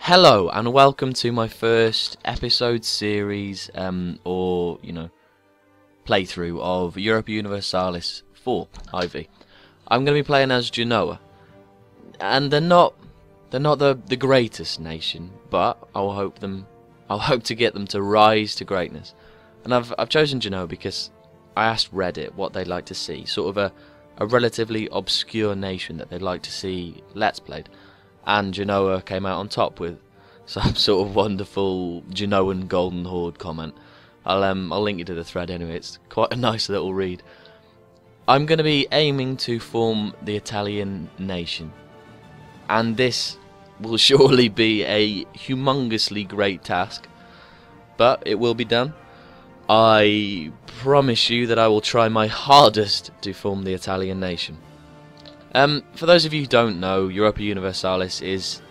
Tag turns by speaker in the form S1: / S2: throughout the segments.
S1: Hello and welcome to my first episode series, playthrough of Europa Universalis 4 IV. I'm going to be playing as Genoa, and they're not the greatest nation, but I'll hope to get them to rise to greatness. And I've chosen Genoa because I asked Reddit what they'd like to see, sort of a relatively obscure nation that they'd like to see Let's Played. And Genoa came out on top with some sort of wonderful Genoan Golden Horde comment. I'll link you to the thread anyway. It's quite a nice little read. I'm going to be aiming to form the Italian nation, and this will surely be a humongously great task, but it will be done. I promise you that I will try my hardest to form the Italian nation. For those of you who don't know, Europa Universalis is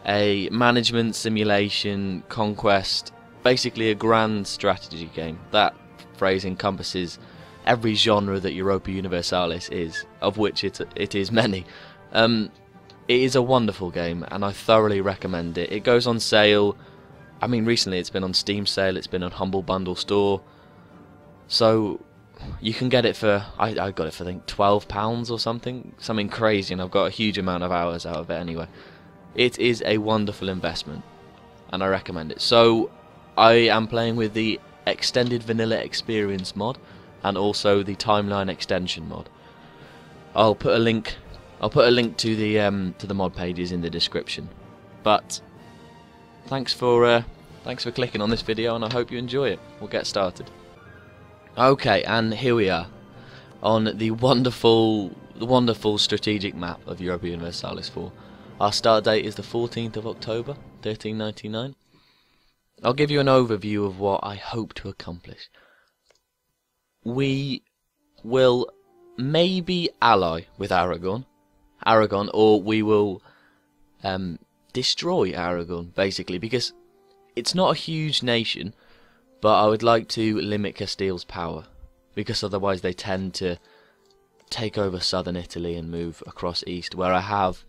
S1: a management simulation conquest, basically a grand strategy game. That phrase encompasses every genre that Europa Universalis is, of which it is many. It is a wonderful game, and I thoroughly recommend it. It goes on sale. I mean, recently it's been on Steam sale, it's been on Humble Bundle Store, so you can get it for, I got it for I think £12 or something crazy, and I've got a huge amount of hours out of it anyway. It is a wonderful investment, and I recommend it. So I am playing with the Extended Vanilla Experience mod, and also the Timeline Extension mod. I'll put a link to the mod pages in the description. But thanks for clicking on this video, and I hope you enjoy it. We'll get started. Okay, and here we are on the wonderful strategic map of Europa Universalis 4. Our start date is the 14th of October, 1399. I'll give you an overview of what I hope to accomplish. We will maybe ally with Aragon, or we will destroy Aragon, basically, because it's not a huge nation. But I would like to limit Castile's power, because otherwise they tend to take over southern Italy and move across east, where I have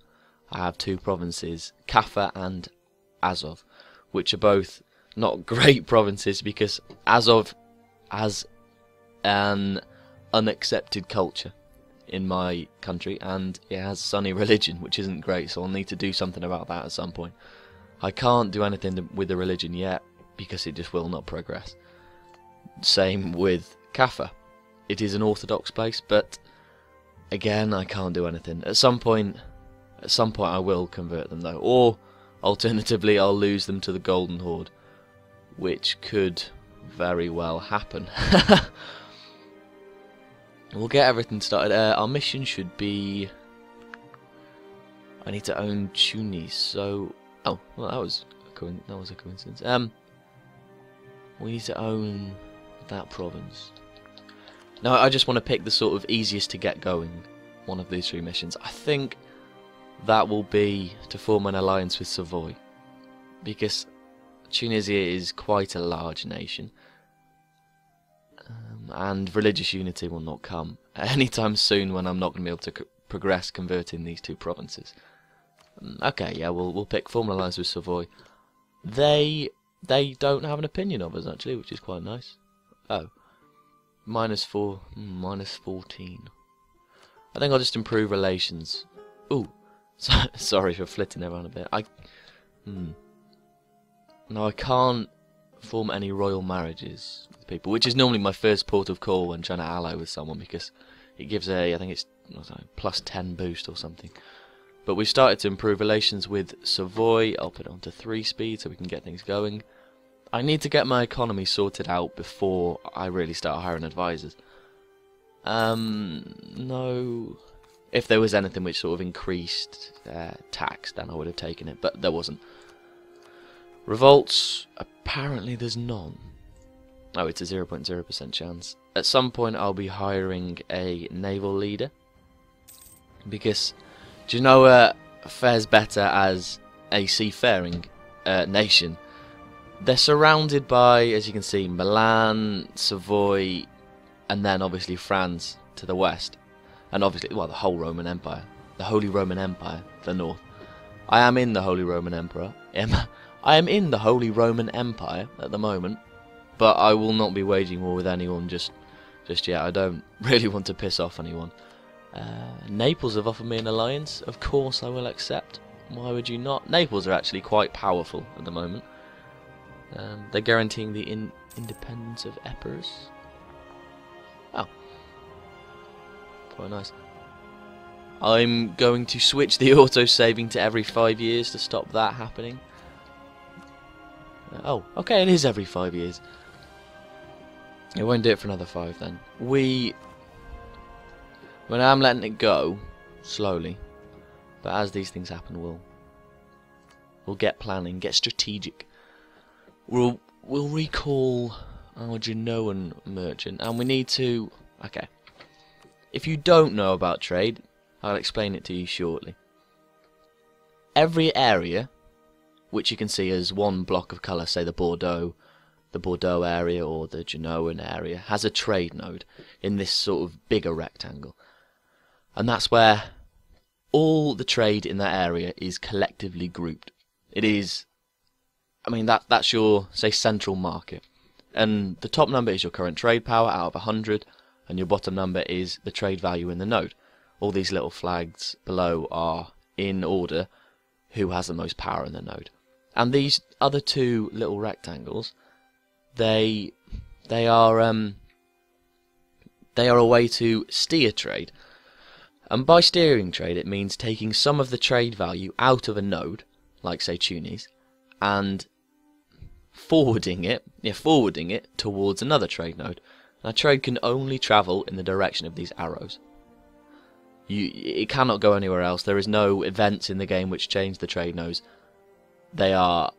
S1: two provinces, Caffa and Azov, which are both not great provinces, because Azov has an unaccepted culture in my country, and it has sunny religion, which isn't great, so I'll need to do something about that at some point. I can't do anything with the religion yet, because it just will not progress. Same with Caffa. It is an orthodox place, but again, I can't do anything. At some point I will convert them though, or alternatively I'll lose them to the Golden Horde, which could very well happen. We'll get everything started. Our mission should be, I need to own Tunis, so oh well, that was a coincidence. We need to own that province. Now I just want to pick the sort of easiest to get going one of these three missions. I think that will be to form an alliance with Savoy, because Tunisia is quite a large nation, and religious unity will not come anytime soon when I'm not going to be able to progress converting these two provinces. Okay, yeah, we'll pick form an alliance with Savoy. They don't have an opinion of us, actually, which is quite nice. Oh. -4, -14. I think I'll just improve relations. Ooh. Sorry for flitting around a bit. No, I can't form any royal marriages with people, which is normally my first port of call when trying to ally with someone, because it gives I think it's +10 boost or something. But we've started to improve relations with Savoy. I'll put it onto 3 speed so we can get things going. I need to get my economy sorted out before I really start hiring advisors. No. If there was anything which sort of increased tax, then I would have taken it, but there wasn't. Revolts, apparently there's none. Oh, it's a 0.0% chance. At some point I'll be hiring a naval leader, because Genoa fares better as a seafaring nation. They're surrounded by, as you can see, Milan, Savoy, and then obviously France to the west. And obviously, well, the whole Roman Empire. The Holy Roman Empire, the north. I am in the Holy Roman Emperor. I am in the Holy Roman Empire at the moment, but I will not be waging war with anyone just yet. I don't really want to piss off anyone. Naples have offered me an alliance. Of course I will accept. Why would you not? Naples are actually quite powerful at the moment. They're guaranteeing the independence of Epirus. Oh. Quite nice. I'm going to switch the auto-saving to every 5 years to stop that happening. Oh, okay, it is every 5 years. It won't do it for another 5 then. When I'm letting it go, slowly, but as these things happen, we'll get planning, get strategic. We'll recall our Genoan merchant, and we need to... Okay. If you don't know about trade, I'll explain it to you shortly. Every area, which you can see as one block of colour, say the Bordeaux area or the Genoan area, has a trade node in this sort of bigger rectangle. And that's where all the trade in that area is collectively grouped. It is, I mean, that's your, say, central market. And the top number is your current trade power out of 100, and your bottom number is the trade value in the node. All these little flags below are in order who has the most power in the node. And these other two little rectangles, they are a way to steer trade. And by steering trade, it means taking some of the trade value out of a node, like say Tunis, and forwarding it towards another trade node. Now, trade can only travel in the direction of these arrows. It cannot go anywhere else. There is no events in the game which change the trade nodes. They are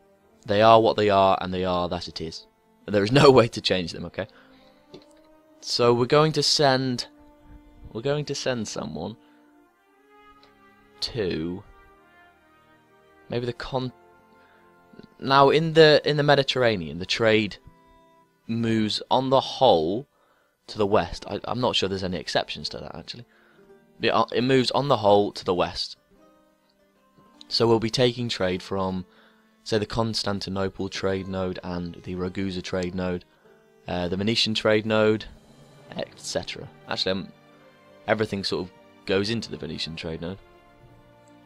S1: what they are, and they are that it is. There is no way to change them. Okay. So we're going to send someone to maybe Now in the Mediterranean, the trade moves on the whole to the west. I'm not sure there's any exceptions to that actually. It moves on the whole to the west. So we'll be taking trade from, say, the Constantinople trade node and the Ragusa trade node, the Venetian trade node, etc. Actually, everything sort of goes into the Venetian trade node.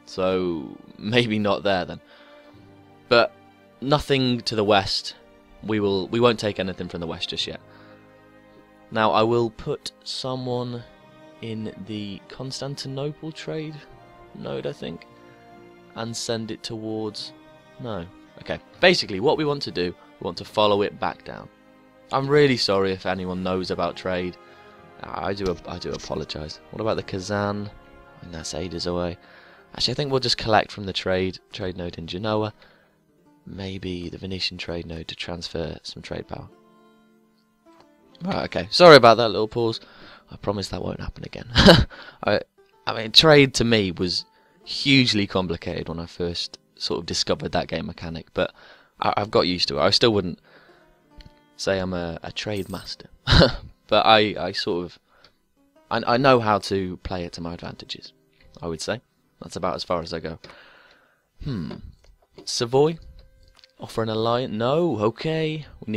S1: So maybe not there then. But nothing to the west. We won't take anything from the west just yet. Now I will put someone in the Constantinople trade node, I think, and send it towards... No. Okay. Basically, what we want to do, we want to follow it back down. I'm really sorry if anyone knows about trade. I do apologise. What about the Kazan? I mean, that's ages away. Actually, I think we'll just collect from the trade node in Genoa. Maybe the Venetian trade node to transfer some trade power. Right, okay. Sorry about that little pause. I promise that won't happen again. I mean, trade to me was hugely complicated when I first sort of discovered that game mechanic, but I've got used to it. I still wouldn't say I'm a trade master, but I sort of I know how to play it to my advantages, I would say. That's about as far as I go. Savoy? Offer an alliance? No, okay. We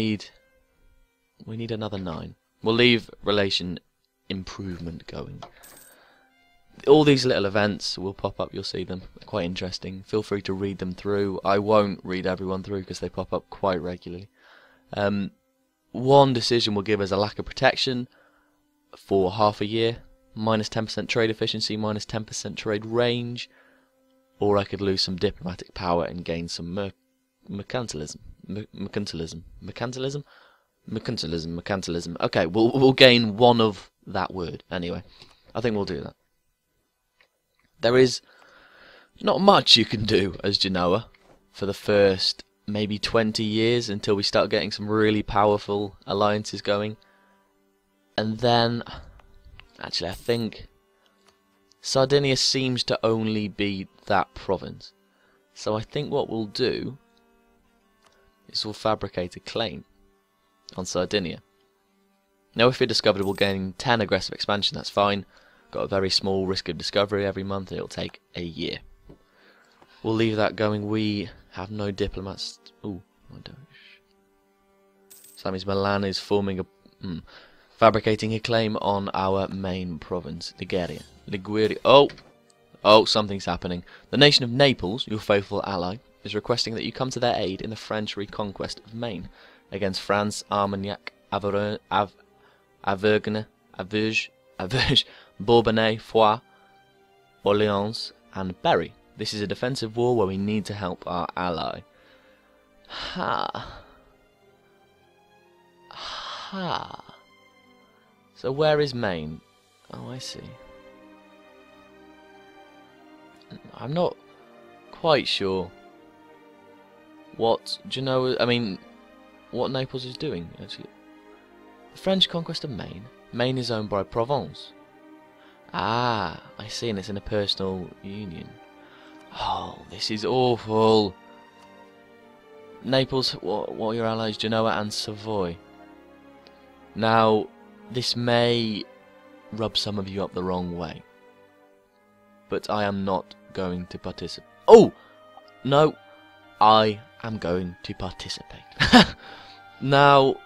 S1: need another 9. We'll leave relation improvement going. All these little events will pop up, you'll see them. They're quite interesting. Feel free to read them through. I won't read everyone through because they pop up quite regularly. One decision will give us a lack of protection for half a year, minus 10% trade efficiency, minus 10% trade range, or I could lose some diplomatic power and gain some mercantilism. Okay, we'll gain one of that word anyway. I think we'll do that. There is not much you can do as Genoa for the first maybe 20 years until we start getting some really powerful alliances going. And then, actually I think Sardinia seems to only be that province. So I think what we'll do is we'll fabricate a claim on Sardinia. Now if we're discovered, we'll gain 10 aggressive expansion, that's fine. Got a very small risk of discovery every month, it'll take a year. We'll leave that going. We have no diplomats. Ooh, I don't. So that means Milan is forming fabricating a claim on our main province, Liguria. Oh, something's happening. The nation of Naples, your faithful ally, is requesting that you come to their aid in the French reconquest of Maine against France, Armagnac, Auvergne, Bourbonnais, Foix, Orleans, and Berry. This is a defensive war where we need to help our ally. So where is Maine? Oh, I see. I'm not quite sure what Genoa, what Naples is doing, actually. The French conquest of Maine. Maine is owned by Provence. Ah, I see, and it's in a personal union. Oh, this is awful. Naples, what are your allies? Genoa and Savoy. Now, this may rub some of you up the wrong way, but I am not going to participate. Oh! No, I am going to participate. Now,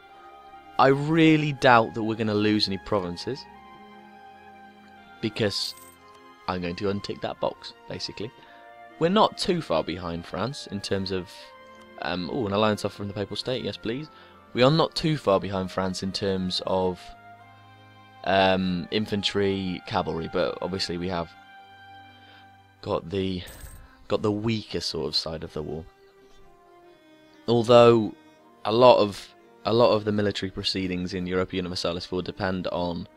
S1: I really doubt that we're going to lose any provinces, because I'm going to untick that box, basically. We're not too far behind France in terms of... an alliance offer from the Papal State, yes please. We are not too far behind France in terms of infantry, cavalry, but obviously we have got the weaker sort of side of the war. Although a lot of the military proceedings in Europa Universalis will depend on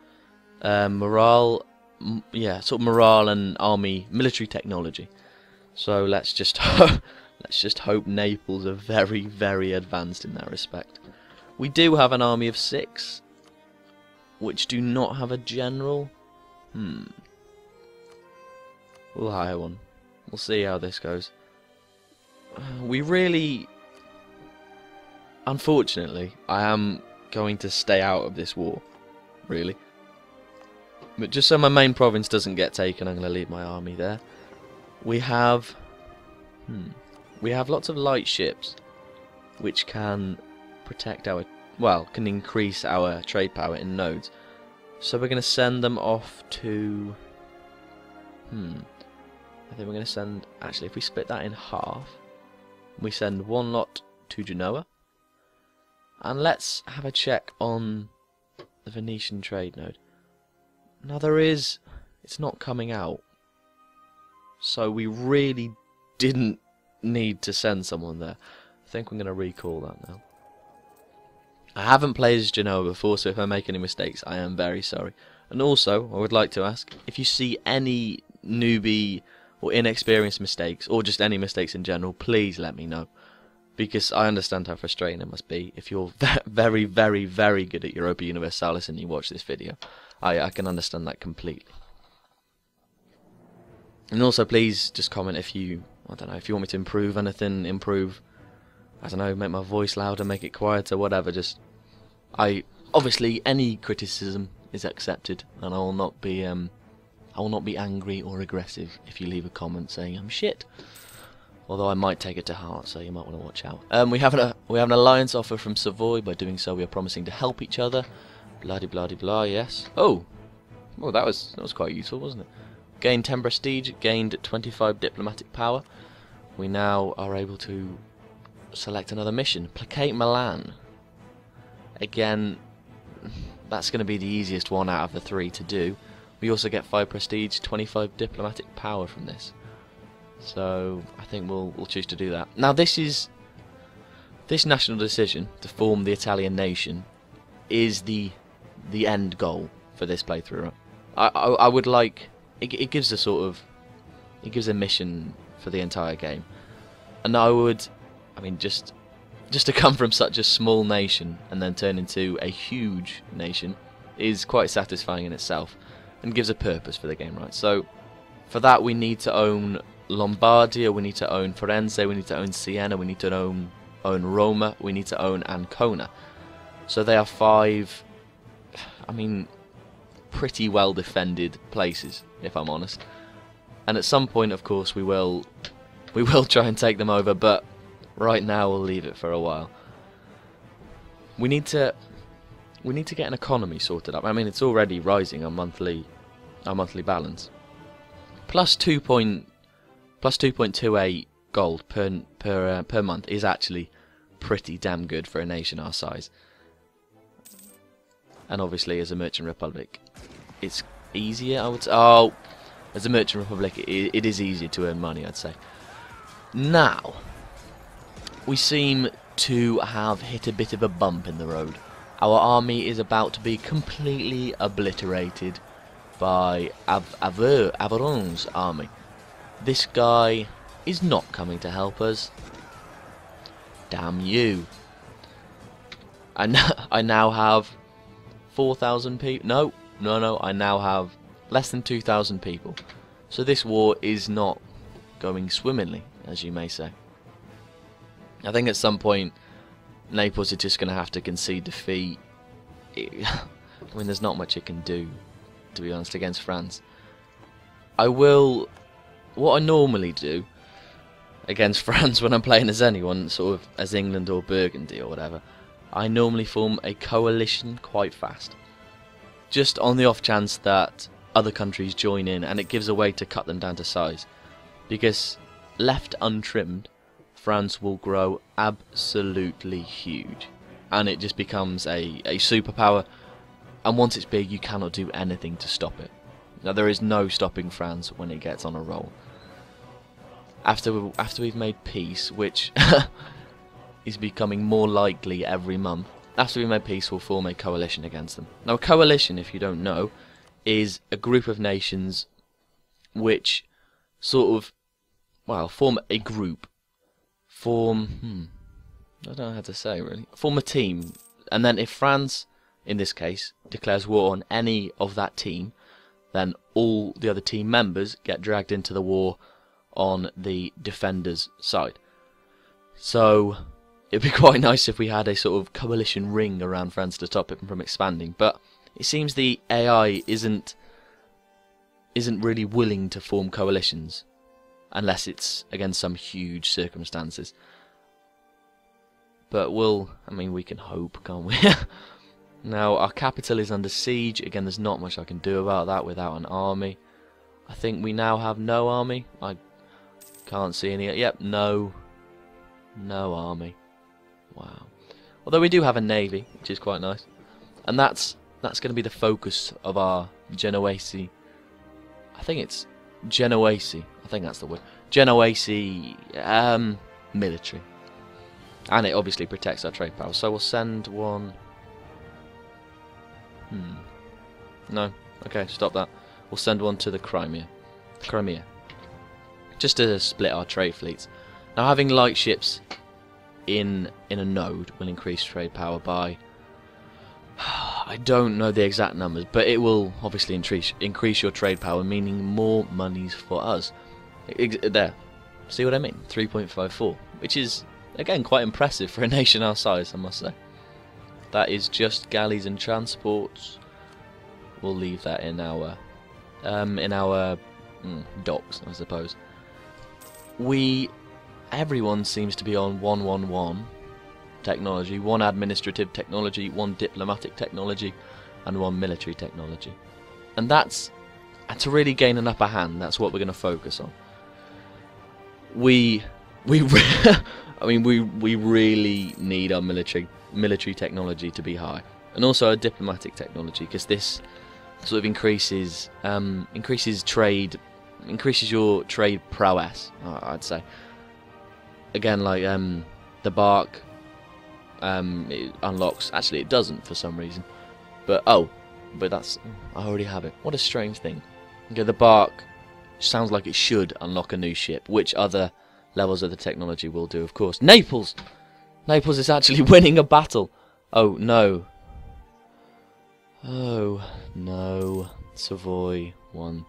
S1: morale, sort of morale and army military technology. So let's just hope Naples are very, very advanced in that respect. We do have an army of 6, which do not have a general. We'll hire one. We'll see how this goes. We really... Unfortunately, I am going to stay out of this war, really. But just so my main province doesn't get taken, I'm going to leave my army there. We have lots of light ships, which can protect our, can increase our trade power in nodes. So we're going to send them off to, I think we're going to send, actually if we split that in half, we send one lot to Genoa. And let's have a check on the Venetian trade node. Now it's not coming out. So we really didn't need to send someone there. I think I'm going to recall that now. I haven't played as Genoa before, so if I make any mistakes, I am very sorry. And also, I would like to ask, if you see any newbie or inexperienced mistakes, or just any mistakes in general, please let me know. Because I understand how frustrating it must be if you're very, very, very good at Europa Universalis and you watch this video. I can understand that completely. And also, please just comment if you, I don't know, if you want me to improve anything, I don't know, make my voice louder, make it quieter, whatever. Obviously, any criticism is accepted, and I will not be angry or aggressive if you leave a comment saying I'm shit. Although I might take it to heart, so you might want to watch out. We have an alliance offer from Savoy. By doing so, we are promising to help each other. Blah de blah de blah. Yes. Oh, that was quite useful, wasn't it? Gained 10 prestige. Gained 25 diplomatic power. We now are able to select another mission. Placate Milan. Again, that's going to be the easiest one out of the 3 to do. We also get 5 prestige, 25 diplomatic power from this. So I think we'll choose to do that. Now this national decision to form the Italian nation is the end goal for this playthrough. I would like it gives a mission for the entire game, and just to come from such a small nation and then turn into a huge nation is quite satisfying in itself and gives a purpose for the game, right? So for that we need to own Lombardia, we need to own Firenze, we need to own Siena, we need to own Roma, we need to own Ancona. So they are 5, pretty well defended places, if I'm honest. And at some point, of course, we will try and take them over, but Right now, we'll leave it for a while. We need to get an economy sorted up. I mean, it's already rising our monthly balance. Plus 2.28 gold per month is actually pretty damn good for a nation our size. And obviously, as a merchant republic, it's easier. I would say. Oh, as a merchant republic, it is easier to earn money, I'd say. Now, we seem to have hit a bit of a bump in the road. Our army is about to be completely obliterated by Averon's army. This guy is not coming to help us. Damn you. I now have 4,000 people. No, I now have less than 2,000 people. So this war is not going swimmingly, as you may say. I think at some point Naples are just going to have to concede defeat. I mean, there's not much it can do, to be honest, against France. What I normally do against France when I'm playing as anyone, sort of as England or Burgundy or whatever, I normally form a coalition quite fast. Just on the off chance that other countries join in, and it gives a way to cut them down to size. Because left untrimmed, France will grow absolutely huge. And it just becomes a superpower. And once it's big, you cannot do anything to stop it. Now, there is no stopping France when it gets on a roll. After we've made peace, which is becoming more likely every month, after we've made peace, we'll form a coalition against them. Now, a coalition, if you don't know, is a group of nations which sort of, well, form a group. I don't know how to say, really. Form a team. And then if France, in this case, declares war on any of that team, then all the other team members get dragged into the war on the defenders' side. So it'd be quite nice if we had a sort of coalition ring around France to stop it from expanding, but it seems the AI isn't really willing to form coalitions unless it's against some huge circumstances. But we can hope, can't we? Now, our capital is under siege. Again, there's not much I can do about that without an army. I think we now have no army. I can't see any. Yep, no army. Wow. Although we do have a navy, which is quite nice. And that's going to be the focus of our Genoese. I think it's Genoese. I think that's the word. Genoese military. And it obviously protects our trade power. So we'll send one. No. Okay, stop that. We'll send one to the Crimea. Just to split our trade fleets. Now, having light ships in a node will increase trade power by, I don't know the exact numbers, but it will obviously increase your trade power, meaning more monies for us. There. See what I mean? 3.54, which is, again, quite impressive for a nation our size, I must say. That is just galleys and transports. We'll leave that in our docks, I suppose. Everyone seems to be on 111 technology, one administrative technology, one diplomatic technology, and one military technology. And that's to really gain an upper hand. That's what we're going to focus on. I mean, we really need our military technology to be high, and also our diplomatic technology, because this sort of increases your trade prowess, I'd say. Again, like the bark, it unlocks. Actually, it doesn't for some reason. But I already have it. What a strange thing. Okay, the bark sounds like it should unlock a new ship, which other levels of the technology will do, of course. Naples is actually winning a battle. Oh no. Oh no. Savoy won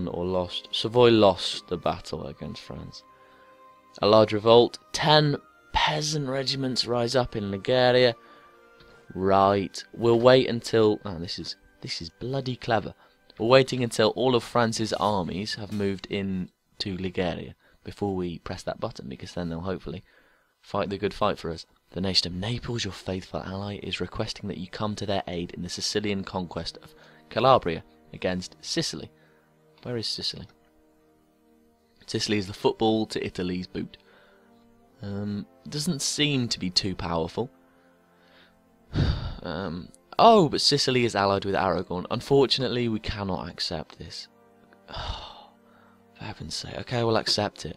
S1: or lost. Savoy lost the battle against France. A large revolt. 10 peasant regiments rise up in Liguria. Right. We'll wait until... Oh, this is bloody clever. We're waiting until all of France's armies have moved in to Liguria. before we press that button, because then they'll hopefully fight the good fight for us. The nation of Naples, your faithful ally, is requesting that you come to their aid in the Sicilian conquest of Calabria against Sicily. Where is Sicily? Sicily is the football to Italy's boot. Doesn't seem to be too powerful. Oh, but Sicily is allied with Aragon. Unfortunately, we cannot accept this. Oh, for heaven's sake. Okay, we'll accept it.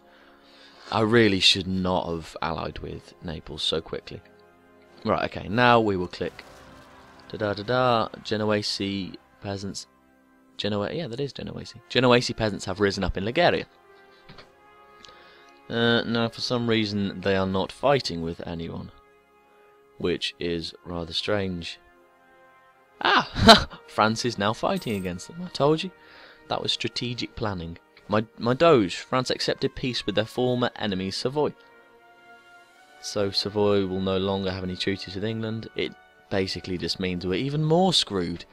S1: I really should not have allied with Naples so quickly. Right, okay, now we will click. Da-da-da-da. Genoese peasants. Yeah, that is Genoese. Genoese peasants have risen up in Liguria. Now, for some reason, they are not fighting with anyone, which is rather strange. Ah! France is now fighting against them. I told you. That was strategic planning. My Doge, France accepted peace with their former enemy, Savoy. So Savoy will no longer have any treaties with England. It basically just means we're even more screwed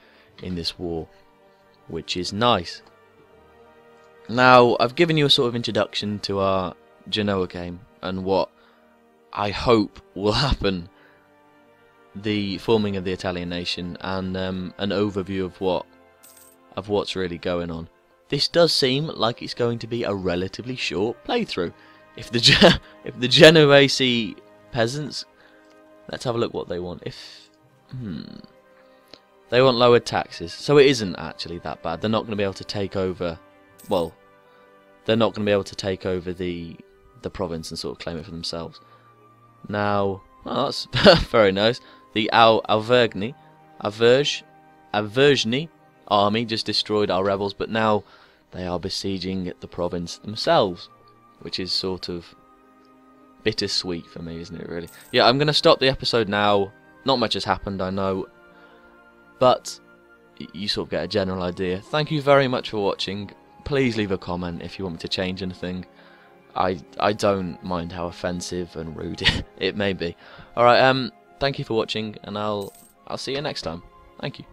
S1: in this war, which is nice. Now, I've given you a sort of introduction to our Genoa game and what I hope will happen, the forming of the Italian nation, and an overview of what's really going on. This does seem like it's going to be a relatively short playthrough. If the Genoese peasants, let's have a look what they want. They want lowered taxes, so it isn't actually that bad. They're not going to be able to take over. Well, they're not going to be able to take over the province and sort of claim it for themselves. Now, well, that's very nice. The Auvergne army just destroyed our rebels, but now they are besieging the province themselves, which is sort of bittersweet for me, isn't it, really? Yeah, I'm going to stop the episode now. Not much has happened, I know, but you sort of get a general idea. Thank you very much for watching. Please leave a comment if you want me to change anything. I don't mind how offensive and rude it may be. Alright, thank you for watching, and I'll see you next time. Thank you.